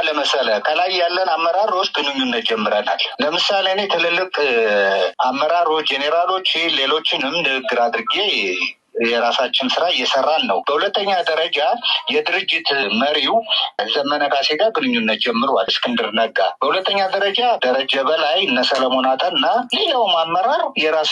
ለመሰለ ከላይ ያለን አመራሮች ግንኙነት ጀምረናል። ለምሳሌ እኔ ትልልቅ አመራሮች ጄኔራሎች ሌሎችንም ንግግር አድርጌ የራሳችን ስራ እየሰራን ነው። በሁለተኛ ደረጃ የድርጅት መሪው ዘመነ ካሴ ጋር ግንኙነት ጀምሯል፣ እስክንድር ነጋ። በሁለተኛ ደረጃ ደረጀ በላይ፣ እነ ሰለሞን አጠና፣ ሌላውም አመራር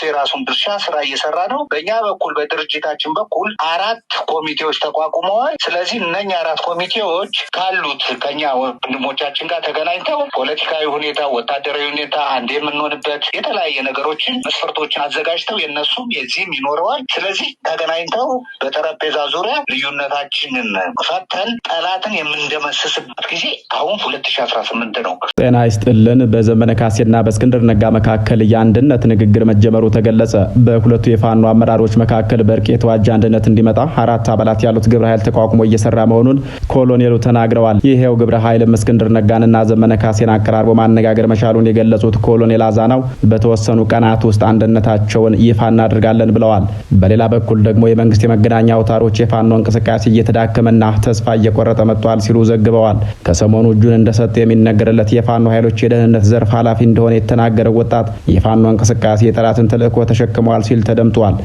የራሱን ድርሻ ስራ እየሰራ ነው። በእኛ በኩል በድርጅታችን በኩል 4 ኮሚቴዎች ተቋቁመዋል። ስለዚህ እነኛ 4 ኮሚቴዎች ካሉት ከኛ ወንድሞቻችን ጋር ተገናኝተው ፖለቲካዊ ሁኔታ፣ ወታደራዊ ሁኔታ አንድ የምንሆንበት የተለያየ ነገሮችን መስፈርቶችን አዘጋጅተው የነሱም የዚህም ይኖረዋል። ስለዚህ ተገናኝተው በጠረጴዛ ዙሪያ ልዩነታችንን ፈተን ጠላትን የምንደመስስበት ጊዜ አሁን 2018 ነው። ጤና ይስጥልን። በዘመነ ካሴና በእስክንድር ነጋ መካከል የአንድነት ንግግር መጀመሩ ተገለጸ። በሁለቱ የፋኖ አመራሮች መካከል በእርቅ የተዋጀ አንድነት እንዲመጣ 4 አባላት ያሉት ግብረ ኃይል ተቋቁሞ እየሰራ መሆኑን ኮሎኔሉ ተናግረዋል። ይሄው ግብረ ኃይልም እስክንድር ነጋንና ዘመነ ካሴን አቀራርቦ ማነጋገር መቻሉን የገለጹት ኮሎኔል አዛናው በተወሰኑ ቀናት ውስጥ አንድነታቸውን ይፋ እናደርጋለን ብለዋል። በሌላ በኩል ደግሞ የመንግስት የመገናኛ አውታሮች የፋኖ እንቅስቃሴ እየተዳከመና ተስፋ እየቆረጠ መጥቷል ሲሉ ዘግበዋል። ከሰሞኑ እጁን እንደሰጠ የሚነገርለት የፋኖ ኃይሎች የደህንነት ዘርፍ ኃላፊ እንደሆነ የተናገረው ወጣት የፋኖ እንቅስቃሴ የጠላትን ተልዕኮ ተሸክመዋል ሲል ተደምጧል።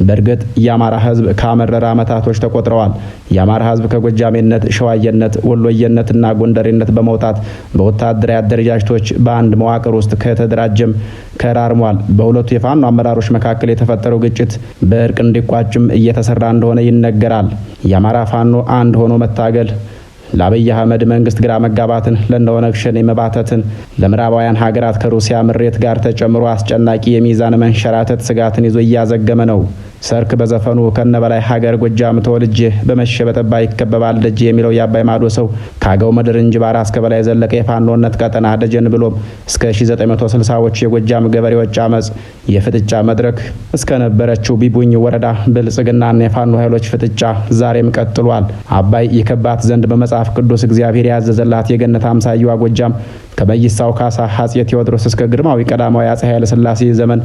በእርግጥ የአማራ ህዝብ ካመረረ ዓመታቶች ተቆጥረዋል። የአማራ ህዝብ ከጎጃሜነት፣ ሸዋየነት፣ ወሎየነትና ጎንደሬነት በመውጣት በወታደራዊ አደረጃጀቶች በአንድ መዋቅር ውስጥ ከተደራጀም ከራርሟል። በሁለቱ የፋኖ አመራሮች መካከል የተፈጠረው ግጭት በእርቅ እንዲቋጭም እየተሰራ እንደሆነ ይነገራል። የአማራ ፋኖ አንድ ሆኖ መታገል ለአብይ አህመድ መንግስት ግራ መጋባትን፣ ለኦነግ ሸኔ መባተትን፣ ለምዕራባውያን ሀገራት ከሩሲያ ምሬት ጋር ተጨምሮ አስጨናቂ የሚዛን መንሸራተት ስጋትን ይዞ እያዘገመ ነው። ሰርክ በዘፈኑ ከነበላይ ሀገር ጎጃም ተወልጄ በመሸ በጠባ ይከበባል ደጅ የሚለው የአባይ ማዶ ሰው ካገው ምድር እንጅባራ እስከ በላይ ዘለቀ የፋኖነት ቀጠና ደጀን ብሎም እስከ 1960ዎቹ የጎጃም ገበሬዎች አመጽ የፍጥጫ መድረክ እስከ ነበረችው ቢቡኝ ወረዳ ብልጽግናና የፋኖ ኃይሎች ፍጥጫ ዛሬም ቀጥሏል። አባይ የከባት ዘንድ በመጽሐፍ ቅዱስ እግዚአብሔር ያዘዘላት የገነት አምሳያዋ ጎጃም ከመይሳው ካሳ አፄ ቴዎድሮስ እስከ ግርማዊ ቀዳማዊ አፄ ኃይለ ሥላሴ ዘመን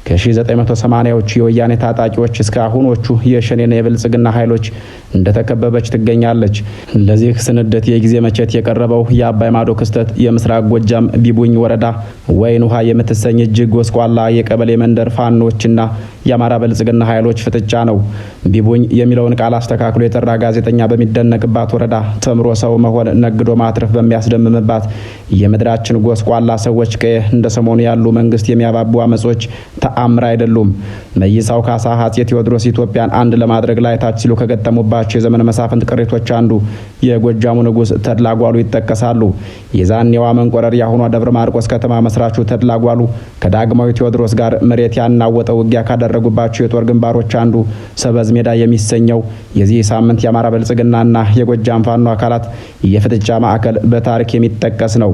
ከ1980ዎቹ የወያኔ ታጣቂዎች እስከ አሁኖቹ የሸኔና የብልጽግና ኃይሎች እንደተከበበች ትገኛለች። ለዚህ ስንደት የጊዜ መቼት የቀረበው የአባይ ማዶ ክስተት የምስራቅ ጎጃም ቢቡኝ ወረዳ ወይን ውሃ የምትሰኝ እጅግ ጎስቋላ የቀበሌ መንደር ፋኖችና የአማራ ብልጽግና ኃይሎች ፍጥጫ ነው። ቢቡኝ የሚለውን ቃል አስተካክሎ የጠራ ጋዜጠኛ በሚደነቅባት ወረዳ ተምሮ ሰው መሆን ነግዶ ማትረፍ በሚያስደምምባት የምድራችን ጎስቋላ ሰዎች ቀየ እንደ ሰሞኑ ያሉ መንግስት የሚያባቡ አመጾች ተአምር አይደሉም። መይሳው ካሳ አፄ ቴዎድሮስ ኢትዮጵያን አንድ ለማድረግ ላይ ታች ሲሉ ከገጠሙባቸው የዘመነ መሳፍንት ቅሪቶች አንዱ የጎጃሙ ንጉስ ተድላጓሉ ይጠቀሳሉ። የዛኔዋ መንቆረር ያሁኗ ደብረ ማርቆስ ከተማ መስራቹ ተድላጓሉ ከዳግማዊ ቴዎድሮስ ጋር መሬት ያናወጠው ውጊያ ካደረጉባቸው የጦር ግንባሮች አንዱ ሰበዝ ሜዳ የሚሰኘው የዚህ ሳምንት የአማራ ብልጽግናና የጎጃም ፋኖ አካላት የፍጥጫ ማዕከል በታሪክ የሚጠቀስ ነው።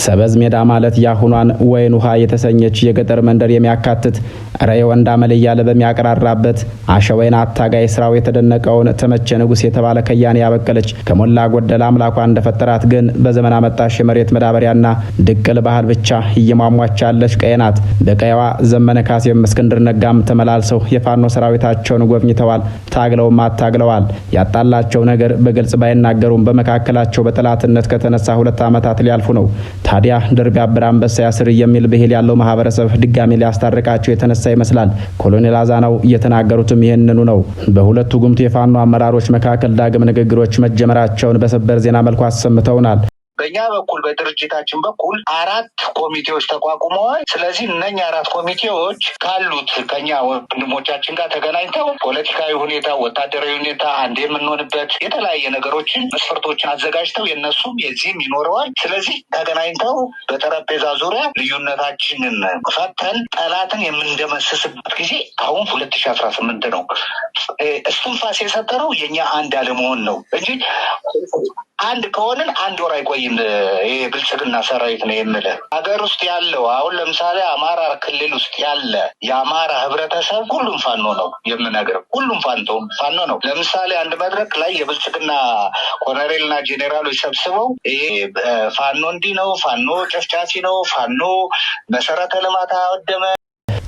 ሰበዝ ሜዳ ማለት ያሁኗን ወይን ውሃ የተሰኘች የገጠር መንደር የሚያካትት ራይ ወንዳ መለያለ በሚያቀራራበት አሸወይና አታጋይ ስራው የተደነቀውን ተመቸ ንጉስ የተባለ ከያኔ ያበቀለች ከሞላ ጎደል አምላኳ እንደፈጠራት ግን በዘመን አመጣሽ የመሬት መዳበሪያና ድቅል ባህል ብቻ እየሟሟች ያለች ቀየናት። በቀየዋ ዘመነ ካሴም እስክንድር ነጋም ተመላልሰው የፋኖ ሰራዊታቸውን ጎብኝተዋል። ታግለውም አታግለዋል። ያጣላቸው ነገር በግልጽ ባይናገሩም በመካከላቸው በጠላትነት ከተነሳ 2 ዓመታት ሊያልፉ ነው። ታዲያ ድርብ ያብር አንበሳ ያስር የሚል ብሂል ያለው ማህበረሰብ ድጋሚ ሊያስታርቃቸው የተነሳ ይመስላል። ኮሎኔል አዛናው እየተናገሩትም ይህንኑ ነው። በሁለቱ ጉምቱ የፋኖ አመራሮች መካከል ዳግም ንግግሮች መጀመራቸውን በሰበር ዜና መልኩ አሰምተውናል። በእኛ በኩል በድርጅታችን በኩል 4 ኮሚቴዎች ተቋቁመዋል። ስለዚህ እነኛ 4 ኮሚቴዎች ካሉት ከኛ ወንድሞቻችን ጋር ተገናኝተው ፖለቲካዊ ሁኔታ፣ ወታደራዊ ሁኔታ አንድ የምንሆንበት የተለያየ ነገሮችን መስፈርቶችን አዘጋጅተው የነሱም የዚህም ይኖረዋል። ስለዚህ ተገናኝተው በጠረጴዛ ዙሪያ ልዩነታችንን ፈተን ጠላትን የምንደመስስበት ጊዜ አሁን 2018 ነው። እስትንፋስ የሰጠነው የኛ አንድ አለመሆን ነው እንጂ አንድ ከሆንን 1 ወር አይቆይም። ይሄ ብልጽግና ሰራዊት ነው የምልህ። ሀገር ውስጥ ያለው አሁን ለምሳሌ አማራ ክልል ውስጥ ያለ የአማራ ህብረተሰብ ሁሉም ፋኖ ነው የምነግርህ። ሁሉም ፋኖ ነው። ለምሳሌ አንድ መድረክ ላይ የብልጽግና ኮሎኔልና ጄኔራሎች ሰብስበው ይሄ ፋኖ እንዲህ ነው፣ ፋኖ ጨፍጫፊ ነው፣ ፋኖ መሰረተ ልማት አወደመ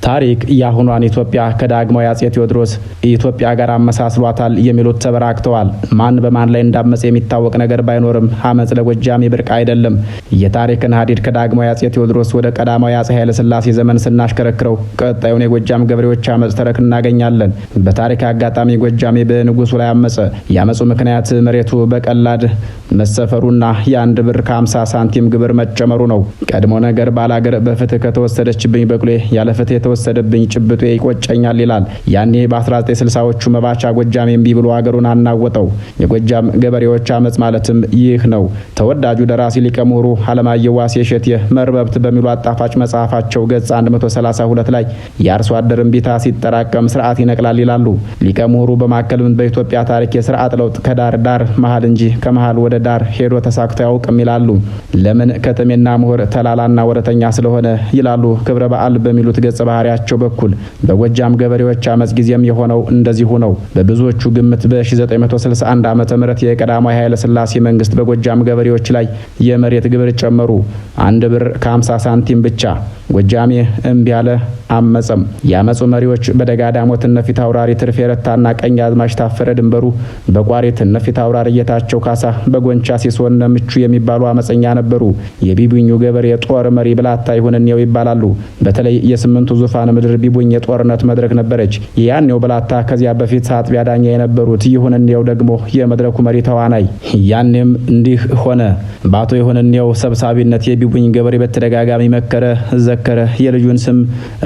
ታሪክ የአሁኗን ኢትዮጵያ ከዳግማዊ አጼ ቴዎድሮስ ኢትዮጵያ ጋር አመሳስሏታል የሚሉት ተበራክተዋል። ማን በማን ላይ እንዳመፀ የሚታወቅ ነገር ባይኖርም አመፅ ለጎጃሜ ብርቅ አይደለም። የታሪክን ሀዲድ ከዳግማዊ አጼ ቴዎድሮስ ወደ ቀዳማዊ አጼ ኃይለ ሥላሴ ዘመን ስናሽከረክረው ቀጣዩን የጎጃም ገበሬዎች አመፅ ተረክ እናገኛለን። በታሪክ አጋጣሚ ጎጃሜ በንጉሱ ላይ አመፀ። የአመፁ ምክንያት መሬቱ በቀላድ መሰፈሩና የ1 ብር ከ50 ሳንቲም ግብር መጨመሩ ነው። ቀድሞ ነገር ባላገር በፍትህ ከተወሰደችብኝ በቅሎ ያለ ፍትህ የተወሰደብኝ ጭብጦ ይቆጨኛል ይላል። ያኔ በ1960ዎቹ መባቻ ጎጃም እምቢ ብሎ አገሩን አናወጠው። የጎጃም ገበሬዎች አመፅ ማለትም ይህ ነው። ተወዳጁ ደራሲ ሊቀ ምሁሩ አለማየሁ ዋሴ እሸቴ መርበብት በሚሉ አጣፋጭ መጽሐፋቸው ገጽ 132 ላይ የአርሶ አደር እምቢታ ሲጠራቀም ስርዓት ይነቅላል ይላሉ። ሊቀ ምሁሩ በማከልም በኢትዮጵያ ታሪክ የስርዓት ለውጥ ከዳር ዳር መሃል እንጂ ከመሃል ወደ ዳር ሄዶ ተሳክቶ ያውቅም ይላሉ። ለምን ከተሜና ምሁር ተላላና ወረተኛ ስለሆነ ይላሉ። ክብረ በዓል በሚሉት ገጽ ባህሪያቸው በኩል በጎጃም ገበሬዎች አመፅ ጊዜም የሆነው እንደዚሁ ነው። በብዙዎቹ ግምት በ1961 ዓመተ ምህረት የቀዳማዊ ኃይለ ሥላሴ መንግስት በጎጃም ገበሬዎች ላይ የመሬት ግብር ጨመሩ። 1 ብር ከ50 ሳንቲም ብቻ። ጎጃሜ እምቢ አለ፣ አመፀም። የአመፁ መሪዎች በደጋዳሞት እነፊት አውራሪ ትርፌ ረታና ቀኝ አዝማች ታፈረ ድንበሩ፣ በቋሪት እነፊት አውራሪ ጌታቸው ካሳ፣ በጎንቻ ሲሶነ ምቹ የሚባሉ አመፀኛ ነበሩ። የቢቡኙ ገበሬ ጦር መሪ ብላታ ይሁንኔው ይባላሉ። በተለይ የስምንቱ ዙፋን ምድር ቢቡኝ የጦርነት መድረክ ነበረች። ያኔው ብላታ ከዚያ በፊት አጥቢያ ዳኛ የነበሩት ይሁንኔው ደግሞ የመድረኩ መሪ ተዋናይ። ያኔም እንዲህ ሆነ። በአቶ ይሁንኔው ሰብሳቢነት የቢቡኝ ገበሬ በተደጋጋሚ መከረ፣ ዘከረ። የልጁን ስም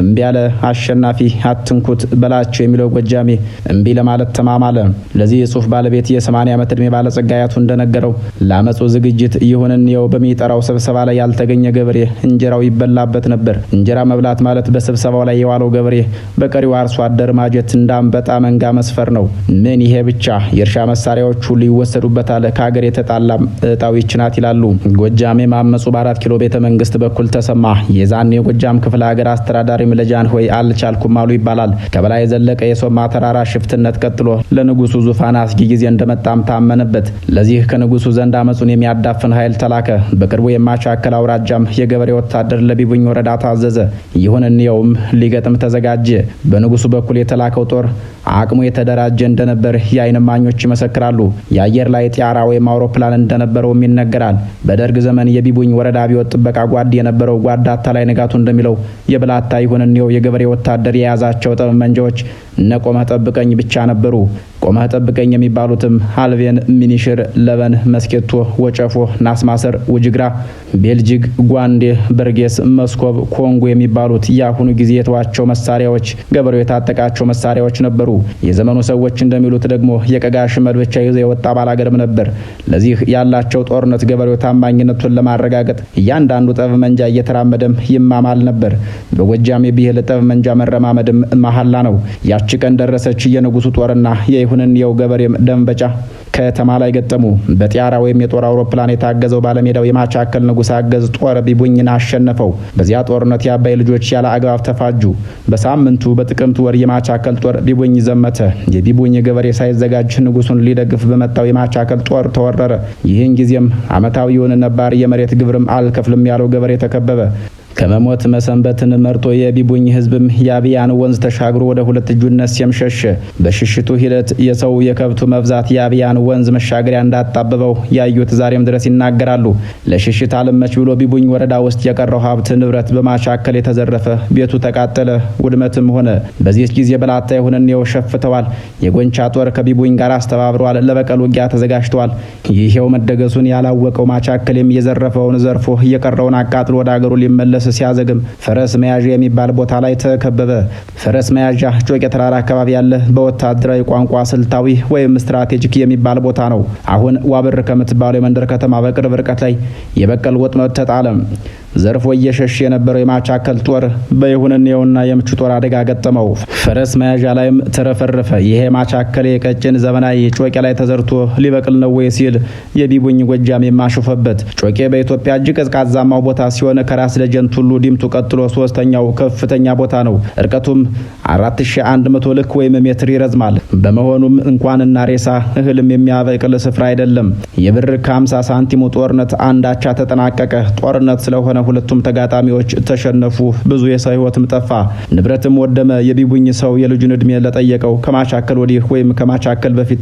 እምቢ ያለ አሸናፊ አትንኩት በላቸው የሚለው ጎጃሜ እምቢ ለማለት ተማማለ። ለዚህ የጽሁፍ ባለቤት የ80 ዓመት ዕድሜ ባለጸጋ አያቱ እንደነገረው ለአመፁ ዝግጅት ይሁንኔው በሚጠራው ስብሰባ ላይ ያልተገኘ ገበሬ እንጀራው ይበላበት ነበር። እንጀራ መብላት ማለት በስብሰባው ላይ የዋለው ገበሬ በቀሪው አርሶ አደር ማጀት እንዳንበጣ መንጋ መስፈር ነው። ምን ይሄ ብቻ! የእርሻ መሳሪያዎች ሁሉ ይወሰዱበታል። ከሀገር የተጣላም እጣው ይችናት ይላሉ። ጎጃሜ ማመፁ በ4 ኪሎ ቤተ መንግስት በኩል ተሰማ። የዛኔ የጎጃም ክፍለ ሀገር አስተዳዳሪም ለጃን ሆይ አልቻልኩም አሉ ይባላል። ከበላይ የዘለቀ የሶማ ተራራ ሽፍትነት ቀጥሎ ለንጉሱ ዙፋን አስጊ ጊዜ እንደመጣም ታመነበት። ለዚህ ከንጉሱ ዘንድ አመፁን የሚያዳፍን ኃይል ተላከ። በቅርቡ የማቻከል አውራጃም የገበሬ ወታደር ለቢቡኝ ወረዳ ታዘዘ። ይሁንኔውም ሊገጥም ተዘጋጀ። በንጉሱ በኩል የተላከው ጦር አቅሙ የተደራጀ እንደነበር የዓይን እማኞች ይመሰክራሉ። የአየር ላይ ጢያራ ወይም አውሮፕላን እንደነበረውም ይነገራል። በደርግ ዘመን የቢቡኝ ወረዳ አብዮት ጥበቃ ጓድ የነበረው ጓዳ አታላይ ንጋቱ እንደሚለው የብላታ ይሁንኔው የገበሬ ወታደር የያዛቸው ጠመንጃዎች እነ ቆመህ ጠብቀኝ ብቻ ነበሩ። ቆመህ ጠብቀኝ የሚባሉትም አልቬን፣ ሚኒሽር፣ ለበን፣ መስኬቶ፣ ወጨፎ፣ ናስማሰር፣ ውጅግራ፣ ቤልጅግ፣ ጓንዴ፣ በርጌስ፣ መስኮብ፣ ኮንጎ የሚባሉት የአሁኑ ጊዜ የተዋቸው መሳሪያዎች ገበሬው የታጠቃቸው መሳሪያዎች ነበሩ። የዘመኑ ሰዎች እንደሚሉት ደግሞ የቀጋሽ መድብቻ ይዞ የወጣ ባላገርም ነበር። ለዚህ ያላቸው ጦርነት ገበሬው ታማኝነቱን ለማረጋገጥ እያንዳንዱ ጠመንጃ እየተራመደም ይማማል ነበር። በጎጃም የብሄል ጠመንጃ መረማመድም መሐላ ነው። ያቺ ቀን ደረሰች። የንጉሱ ጦርና የይሁንኔው ገበሬም ደንበጫ ከተማ ላይ ገጠሙ። በጢያራ ወይም የጦር አውሮፕላን የታገዘው ባለሜዳው የማቻከል ንጉስ አገዝ ጦር ቢቡኝን አሸነፈው። በዚያ ጦርነት የአባይ ልጆች ያለ አግባብ ተፋጁ። በሳምንቱ በጥቅምት ወር የማቻከል ጦር ቢቡኝ ዘመተ። የቢቡኝ ገበሬ ሳይዘጋጅ ንጉሱን ሊደግፍ በመጣው የማቻከል ጦር ተወረረ። ይህን ጊዜም አመታዊውን ነባር የመሬት ግብርም አልከፍልም ያለው ገበሬ ተከበበ። ከመሞት መሰንበትን መርጦ የቢቡኝ ህዝብም የአብያን ወንዝ ተሻግሮ ወደ ሁለት እጁነት ሸሸ። በሽሽቱ ሂደት የሰው የከብቱ መብዛት የአብያን ወንዝ መሻገሪያ እንዳጣበበው ያዩት ዛሬም ድረስ ይናገራሉ። ለሽሽት አልመች ብሎ ቢቡኝ ወረዳ ውስጥ የቀረው ሀብት ንብረት በማቻከል የተዘረፈ፣ ቤቱ ተቃጠለ፣ ውድመትም ሆነ። በዚህ ጊዜ ብላታ ይሁንኔው ሸፍተዋል። የጎንቻ ጦር ከቢቡኝ ጋር አስተባብረዋል። ለበቀል ውጊያ ተዘጋጅተዋል። ይሄው መደገሱን ያላወቀው ማቻከልም የዘረፈውን ዘርፎ የቀረውን አቃጥሎ ወደ አገሩ ሊመለስ ሲያዘግም ፈረስ መያዣ የሚባል ቦታ ላይ ተከበበ። ፈረስ መያዣ ጮቄ ተራራ አካባቢ ያለ በወታደራዊ ቋንቋ ስልታዊ ወይም ስትራቴጂክ የሚባል ቦታ ነው። አሁን ዋብር ከምትባለው የመንደር ከተማ በቅርብ ርቀት ላይ የበቀል ወጥመድ ተጣለም። ዘርፎ እየሸሽ የነበረው የማቻከል ጦር በይሁንኔውና የምቹ ጦር አደጋ ገጠመው። ፈረስ መያዣ ላይም ተረፈረፈ። ይሄ ማቻከል የቀጭን ዘመናዊ ጮቄ ላይ ተዘርቶ ሊበቅል ነው ወይ ሲል የቢቡኝ ጎጃም የማሾፈበት። ጮቄ በኢትዮጵያ እጅግ ቀዝቃዛማው ቦታ ሲሆን ከራስ ደጀን ቱሉ ዲምቱ ቀጥሎ ሶስተኛው ከፍተኛ ቦታ ነው። እርቀቱም 4100 ልክ ወይም ሜትር ይረዝማል። በመሆኑም እንኳንና ሬሳ እህልም የሚያበቅል ስፍራ አይደለም። የብር ከ50 ሳንቲሙ ጦርነት አንዳቻ ተጠናቀቀ። ጦርነት ስለሆነ ሁለቱም ተጋጣሚዎች ተሸነፉ። ብዙ የሰው ህይወትም ጠፋ፣ ንብረትም ወደመ። የቢቡኝ ሰው የልጁን እድሜ ለጠየቀው ከማቻከል ወዲህ ወይም ከማቻከል በፊት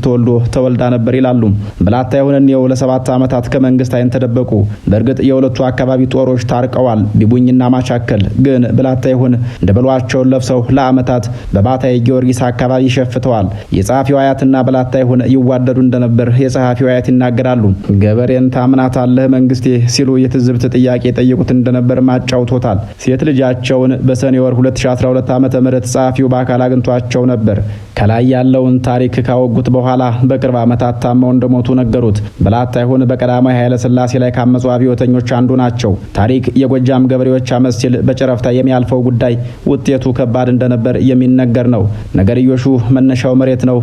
ተወልዳ ነበር ይላሉ። ብላታ ይሁንኔው ለ7 ዓመታት ከመንግስት አይን ተደበቁ። በእርግጥ የሁለቱ አካባቢ ጦሮች ታርቀዋል፣ ቢቡኝና ማቻከል። ግን ብላታ ይሁን ደበሏቸውን ለብሰው ለዓመታት በባታይ ጊዮርጊስ አካባቢ ሸፍተዋል። የጸሐፊው አያትና ብላታ ይሁን ይዋደዱ እንደነበር የጸሐፊው አያት ይናገራሉ። ገበሬን ታምናታለህ መንግስቴ ሲሉ የትዝብት ጥያቄ ጠየቁት እንደነበር ማጫውቶታል። ሴት ልጃቸውን በሰኔ ወር 2012 ዓ.ም ጸሐፊው በአካል አግኝቷቸው ነበር። ከላይ ያለውን ታሪክ ካወጉት በኋላ በቅርብ ዓመታት ታመው እንደሞቱ ነገሩት። ብላታ ይሁን በቀዳማዊ ኃይለ ሥላሴ ላይ ካመጹ አብዮተኞች አንዱ ናቸው። ታሪክ የጎጃም ገበሬዎች አመጽ ሲል በጨረፍታ የሚያልፈው ጉዳይ ውጤቱ ከባድ እንደነበር የሚነገር ነው። ነገርዮሹ መነሻው መሬት ነው።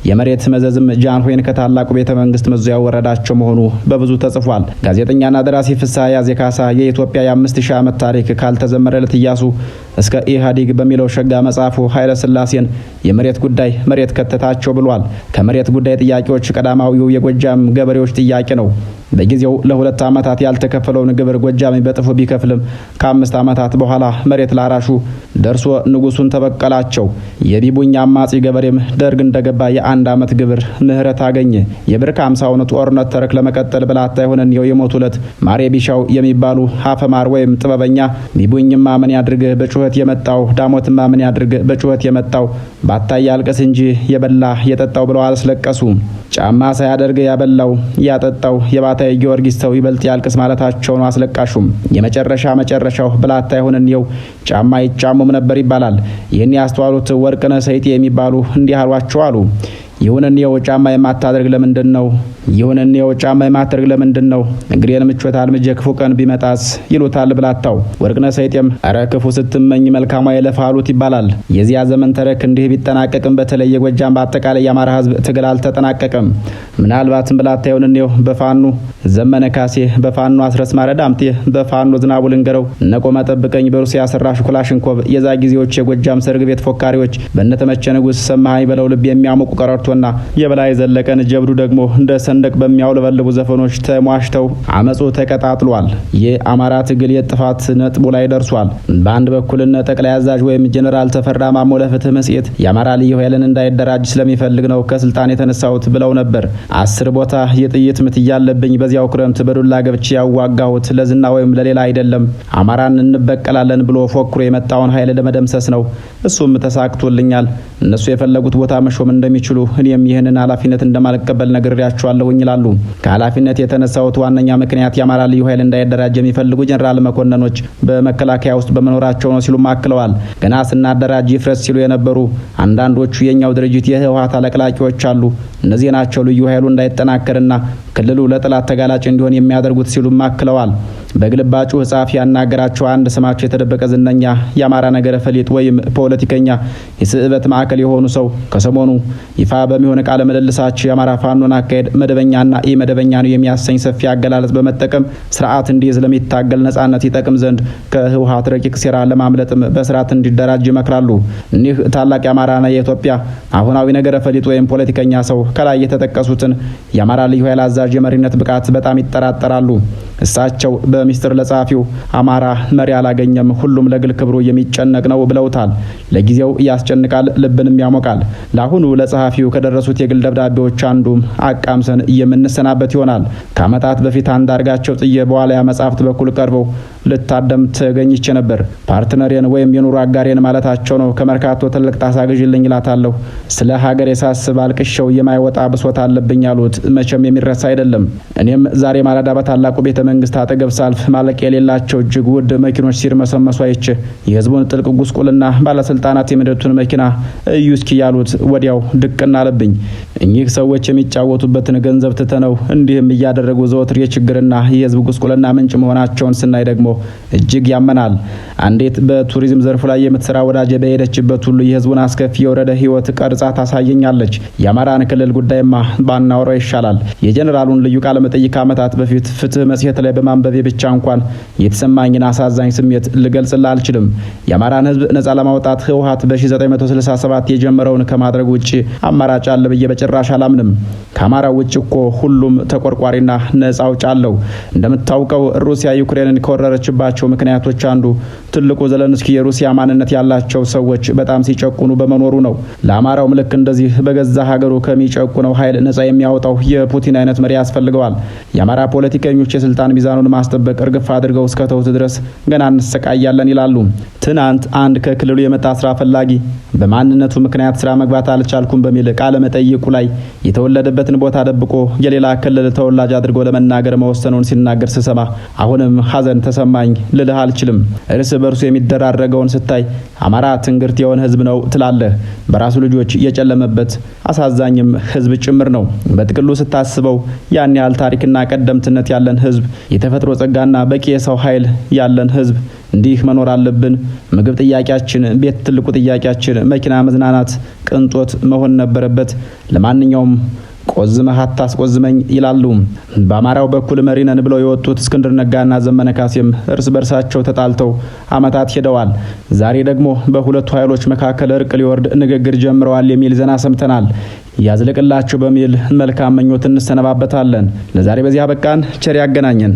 የመሬት መዘዝም ጃንሆይን ከታላቁ ቤተ መንግስት መዞ ያወረዳቸው መሆኑ በብዙ ተጽፏል። ጋዜጠኛና ደራሲ ፍስሐ ያዜ ካሳ የኢትዮጵያ የ5000 ዓመት ታሪክ ካልተዘመረለት ኢያሱ እስከ ኢህአዴግ በሚለው ሸጋ መጽሐፉ ኃይለ ሥላሴን የመሬት ጉዳይ መሬት ከተታቸው ብሏል። ከመሬት ጉዳይ ጥያቄዎች ቀዳማዊው የጎጃም ገበሬዎች ጥያቄ ነው። በጊዜው ለ2 ዓመታት ያልተከፈለውን ግብር ጎጃም በጥፎ ቢከፍልም ከ5 ዓመታት በኋላ መሬት ላራሹ ደርሶ ንጉሱን ተበቀላቸው። የቢቡኝ አማጺ ገበሬም ደርግ እንደገባ የ1 ዓመት ግብር ምህረት አገኘ። የብር 50ውን ጦርነት ተረክ ለመቀጠል ብላታ ይሁንኔው የሞቱለት ማሬ ቢሻው የሚባሉ አፈማር ወይም ጥበበኛ ቢቡኝማ ምን ያድርግ በጩኸት የመጣው ዳሞትማ ምን ያድርግ በጩኸት የመጣው ባታይ ያልቅስ እንጂ የበላ የጠጣው ብለው አስለቀሱ። ጫማ ሳያደርግ ያበላው ያጠጣው የባታይ ጊዮርጊስ ሰው ይበልጥ ያልቅስ ማለታቸውን አስለቃሹም። መጨረሻው ብላታ ይሁንኔው ጫማ ይጫሙም ነበር ይባላል። ይህን ያስተዋሉት ወርቅነህ ሰይጤ የሚባሉ እንዲህ አሏቸው አሉ። ይሁንኔው ጫማ የማታደርግ ለምንድን ነው? ይሁንኔው ጫማ የማታደርግ ለምንድን ነው? እግሬን ምቾት አልምጄ ክፉ ቀን ቢመጣስ ይሉታል ብላታው። ወርቅነህ ሰይጤም ኧረ ክፉ ስትመኝ መልካሟ ይለፋሉት ይባላል። የዚያ ዘመን ተረክ እንዲህ ቢጠናቀቅም በተለይ የጎጃም በአጠቃላይ የአማራ ህዝብ ትግል አልተጠናቀቀም። ምናልባትም ብላታ ይሁንኔው በፋኑ ዘመነ ካሴ፣ በፋኑ አስረስ ማረ ዳምጤ፣ በፋኑ ዝናቡ ልንገረው፣ ነቆመ ጠብቀኝ፣ በሩሲያ ሰራሽ ክላሽንኮቭ የዛ ጊዜዎች የጎጃም ሰርግ ቤት ፎካሪዎች በነተመቸ ንጉስ ሰማሃኝ በለው ልብ የሚያሞቁ ቀረርቶና የበላይ ዘለቀን ጀብዱ ደግሞ እንደ ሰንደቅ በሚያውለበልቡ ዘፈኖች ተሟሽተው አመጹ ተቀጣጥሏል። የአማራ ትግል የጥፋት ነጥቡ ላይ ደርሷል። በአንድ በኩል ጠቅላይ አዛዥ ወይም ጄኔራል ተፈራ ማሞ ለፍትህ መጽሔት የአማራ ልዩ ኃይልን እንዳይደራጅ ስለሚፈልግ ነው ከስልጣን የተነሳሁት ብለው ነበር። 10 ቦታ የጥይት ምት እያለብኝ በዚያው ክረምት በዱላ ገብቼ ያዋጋሁት ለዝና ወይም ለሌላ አይደለም፣ አማራን እንበቀላለን ብሎ ፎክሮ የመጣውን ኃይል ለመደምሰስ ነው። እሱም ተሳክቶልኛል። እነሱ የፈለጉት ቦታ መሾም እንደሚችሉ እኔም ይህንን ኃላፊነት እንደማልቀበል ነግሬያቸዋለሁኝ ይላሉ። ከኃላፊነት የተነሳሁት ዋነኛ ምክንያት የአማራ ልዩ ኃይል እንዳይደራጅ የሚፈልጉ ጄኔራል መኮንኖች በመከላከያ ውስጥ በመኖራቸው ነው ሲሉ አክለዋል። ገና ስናደራጅ ይፍረስ ሲሉ የነበሩ አንዳንዶቹ የኛው ድርጅት የህወሓት አለቅላቂዎች አሉ። እነዚህ ናቸው ልዩ ኃይሉ እንዳይጠናከርና ክልሉ ለጠላት ተጋላጭ እንዲሆን የሚያደርጉት ሲሉ አክለዋል። በግልባጩ ጸሐፊ ያናገራቸው አንድ ስማቸው የተደበቀ ዝነኛ የአማራ ነገረ ፈሊጥ ወይም ፖለቲከኛ የስዕበት ማዕከል የሆኑ ሰው ከሰሞኑ ይፋ በሚሆን ቃለ ምልልሳቸው የአማራ ፋኖን አካሄድ መደበኛና ኢ መደበኛ ነው የሚያሰኝ ሰፊ አገላለጽ በመጠቀም ስርዓት እንዲይዝ ለሚታገል ነጻነት ይጠቅም ዘንድ ከህወሓት ረቂቅ ሴራ ለማምለጥም በስርዓት እንዲደራጅ ይመክራሉ። እኒህ ታላቅ የአማራና የኢትዮጵያ አሁናዊ ነገረ ፈሊጥ ወይም ፖለቲከኛ ሰው ከላይ የተጠቀሱትን የአማራ ልዩ ኃይል አዛዥ የመሪነት ብቃት በጣም ይጠራጠራሉ። እሳቸው በሚስጥር ለጸሐፊው አማራ መሪ አላገኘም፣ ሁሉም ለግል ክብሩ የሚጨነቅ ነው ብለውታል። ለጊዜው ያስጨንቃል፣ ልብንም ያሞቃል። ለአሁኑ ለጸሐፊው ከደረሱት የግል ደብዳቤዎች አንዱም አቃምሰን የምንሰናበት ይሆናል። ከዓመታት በፊት አንዳርጋቸው ጽዬ በዋልያ መጽሐፍት በኩል ቀርበው ልታደም ተገኝቼ ነበር። ፓርትነሬን ወይም የኑሮ አጋሬን ማለታቸው ነው። ከመርካቶ ትልቅ ጣሳ ግዢልኝ እላታለሁ። ስለ ሀገር የሳስብ አልቅሸው የማይወጣ ብሶት አለብኝ ያሉት መቼም የሚረሳ አይደለም። እኔም ዛሬ ማለዳ በታላቁ ቤተ መንግስት አጠገብ ሳልፍ ማለቅ የሌላቸው እጅግ ውድ መኪኖች ሲርመሰመሱ አይቼ የህዝቡን ጥልቅ ጉስቁልና ባለስልጣናት የሚነዱትን መኪና እዩ እስኪ ያሉት ወዲያው ድቅና አለብኝ። እኚህ ሰዎች የሚጫወቱበትን ገንዘብ ትተነው እንዲህም እያደረጉ ዘወትር የችግርና የህዝብ ጉስቁልና ምንጭ መሆናቸውን ስናይ ደግሞ እጅግ ያመናል። አንዴት በቱሪዝም ዘርፉ ላይ የምትሰራ ወዳጄ በሄደችበት ሁሉ የህዝቡን አስከፊ የወረደ ህይወት ቀርጻ ታሳየኛለች። የአማራን ክልል ጉዳይማ ባናወራው ይሻላል። የጄኔራሉን ልዩ ቃለ መጠይቅ ዓመታት በፊት ፍትህ መጽሔት መጽሔት ላይ በማንበቤ ብቻ እንኳን የተሰማኝን አሳዛኝ ስሜት ልገልጽልህ አልችልም። የአማራን ሕዝብ ነጻ ለማውጣት ህወሓት በ1967 የጀመረውን ከማድረግ ውጪ አማራጭ አለ ብዬ በጭራሽ አላምንም። ከአማራው ውጪ እኮ ሁሉም ተቆርቋሪና ነጻ አውጪ አለው። እንደምታውቀው ሩሲያ ዩክሬንን ከወረረችባቸው ምክንያቶች አንዱ ትልቁ ዘለንስኪ የሩሲያ ማንነት ያላቸው ሰዎች በጣም ሲጨቁኑ በመኖሩ ነው። ለአማራውም ልክ እንደዚህ በገዛ ሀገሩ ከሚጨቁነው ኃይል ነጻ የሚያወጣው የፑቲን አይነት መሪ ያስፈልገዋል። የአማራ ፖለቲከኞች የስልጣን ሚዛኑን ማስጠበቅ እርግፍ አድርገው እስከተውት ድረስ ገና እንሰቃያለን ይላሉ። ትናንት አንድ ከክልሉ የመጣ ስራ ፈላጊ በማንነቱ ምክንያት ስራ መግባት አልቻልኩም በሚል ቃለ መጠይቁ ላይ የተወለደበትን ቦታ ደብቆ የሌላ ክልል ተወላጅ አድርጎ ለመናገር መወሰኑን ሲናገር ስሰማ አሁንም ሀዘን ተሰማኝ ልልህ አልችልም። እርስ በርሱ የሚደራረገውን ስታይ አማራ ትንግርት የሆነ ህዝብ ነው ትላለህ። በራሱ ልጆች የጨለመበት አሳዛኝም ህዝብ ጭምር ነው። በጥቅሉ ስታስበው ያን ያህል ታሪክና ቀደምትነት ያለን ህዝብ፣ የተፈጥሮ ጸጋና በቂ የሰው ኃይል ያለን ህዝብ እንዲህ መኖር አለብን? ምግብ ጥያቄያችን፣ ቤት ትልቁ ጥያቄያችን፣ መኪና፣ መዝናናት ቅንጦት መሆን ነበረበት። ለማንኛውም ቆዝመህ አታስቆዝመኝ ይላሉ። በአማራው በኩል መሪ ነን ብለው የወጡት እስክንድር ነጋና ዘመነ ካሴም እርስ በርሳቸው ተጣልተው አመታት ሄደዋል። ዛሬ ደግሞ በሁለቱ ኃይሎች መካከል እርቅ ሊወርድ ንግግር ጀምረዋል የሚል ዜና ሰምተናል። ያዝልቅላችሁ በሚል መልካም ምኞት እንሰነባበታለን። ለዛሬ በዚህ አበቃን። ቸር ያገናኘን።